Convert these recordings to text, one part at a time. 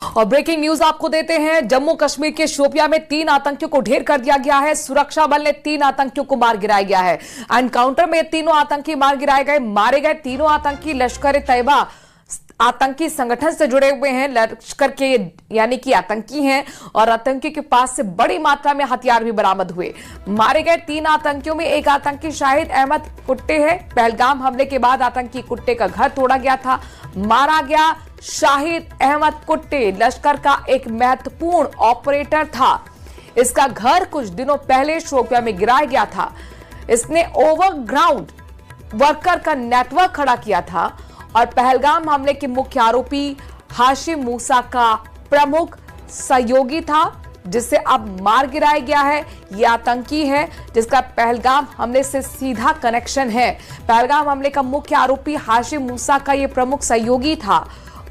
और breaking news आपको देते हैं। जम्मू कश्मीर के शोपियां में 3 आतंकियों को ढेर कर दिया गया है। सुरक्षा बल ने 3 आतंकियों को मार गिराया गया है। एनकाउंटर में तीनों आतंकी मारे गए तीनों आतंकी लश्कर-ए-तैयबा आतंकी संगठन से जुड़े हुए हैं। लश्कर के यानी कि आतंकी हैं और आतंकी के पास से बड़ी मात्रा में हथियार भी बरामद हुए। मारे गए 3 आतंकियों में एक आतंकी शाहिद अहमद कुट्टे है। पहलगाम हमले के बाद आतंकी कुट्टे का घर तोड़ा गया था। मारा गया शाहिद अहमद कुट्टे लश्कर का एक महत्वपूर्ण ऑपरेटर था। इसका घर कुछ दिनों पहले शोपियां में गिराया गया था। इसने ओवरग्राउंड वर्कर का नेटवर्क खड़ा किया था और पहलगाम हमले के मुख्य आरोपी हाशिम मूसा का प्रमुख सहयोगी था, जिसे अब मार गिराया गया है। यह आतंकी है जिसका पहलगाम हमले से सीधा कनेक्शन है। पहलगाम हमले का मुख्य आरोपी हाशिम मूसा का यह प्रमुख सहयोगी था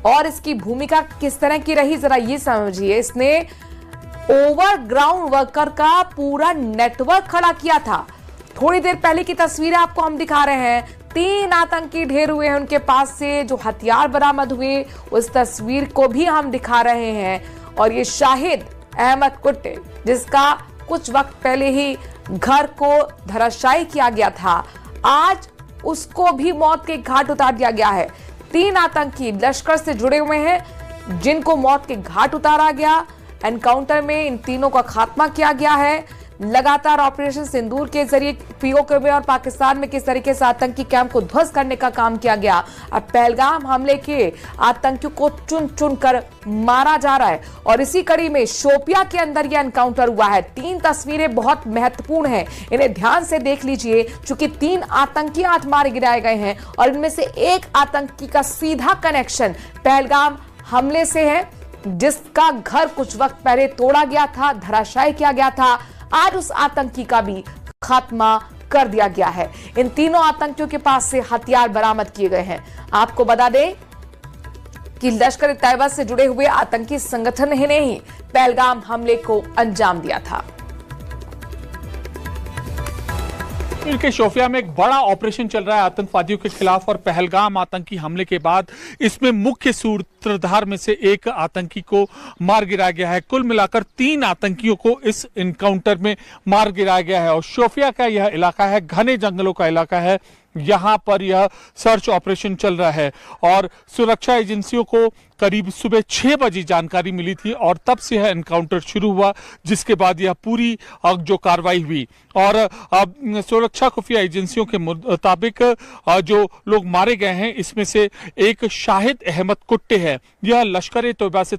और इसकी भूमिका किस तरह की रही जरा ये समझिए। इसने ओवरग्राउंड वर्कर का पूरा नेटवर्क खड़ा किया था। थोड़ी देर पहले की तस्वीरें आपको हम दिखा रहे हैं। 3 आतंकी ढेर हुए हैं, उनके पास से जो हथियार बरामद हुए उस तस्वीर को भी हम दिखा रहे हैं। और ये शाहिद अहमद कुट्टे जिसका कुछ वक्त पहले ही घर को धराशायी किया गया था, आज उसको भी मौत के घाट उतार दिया गया है। 3 आतंकी लश्कर से जुड़े हुए हैं जिनको मौत के घाट उतारा गया। एनकाउंटर में इन तीनों का खात्मा किया गया है। लगातार ऑपरेशन सिंदूर के जरिए पीओके में और पाकिस्तान में किस तरीके से आतंकी कैंप को ध्वस्त करने का काम किया गया। अब पहलगाम हमले के आतंकियों को चुन चुन कर मारा जा रहा है और इसी कड़ी में शोपिया के अंदर यह एनकाउंटर हुआ है। 3 तस्वीरें बहुत महत्वपूर्ण हैं, इन्हें ध्यान से देख लीजिए। चूंकि 3 आतंकी आज मारे गिराए गए हैं और इनमें से एक आतंकी का सीधा कनेक्शन पहलगाम हमले से है, जिसका घर कुछ वक्त पहले तोड़ा गया था, धराशायी किया गया था। आज उस आतंकी का भी खात्मा कर दिया गया है। इन तीनों आतंकियों के पास से हथियार बरामद किए गए हैं। आपको बता दें कि लश्कर-ए-तैयबा से जुड़े हुए आतंकी संगठन ने ही पहलगाम हमले को अंजाम दिया था। के शोपियां में एक बड़ा ऑपरेशन चल रहा है आतंकवादियों के खिलाफ और पहलगाम आतंकी हमले के बाद इसमें मुख्य सूत्रधार में से एक आतंकी को मार गिराया गया है। कुल मिलाकर 3 आतंकियों को इस इनकाउंटर में मार गिराया गया है। और शोपिया का यह इलाका है, घने जंगलों का इलाका है, यहां पर यह सर्च ऑपरेशन चल रहा है और सुरक्षा एजेंसियों को करीब सुबह 6 बजे जानकारी मिली थी और तब से यह एनकाउंटर शुरू हुआ, जिसके बाद यह पूरी जो कार्रवाई हुई। और सुरक्षा खुफिया एजेंसियों के मुताबिक जो लोग मारे गए हैं इसमें से एक शाहिद अहमद कुट्टे है। यह लश्कर-ए-तैयबा से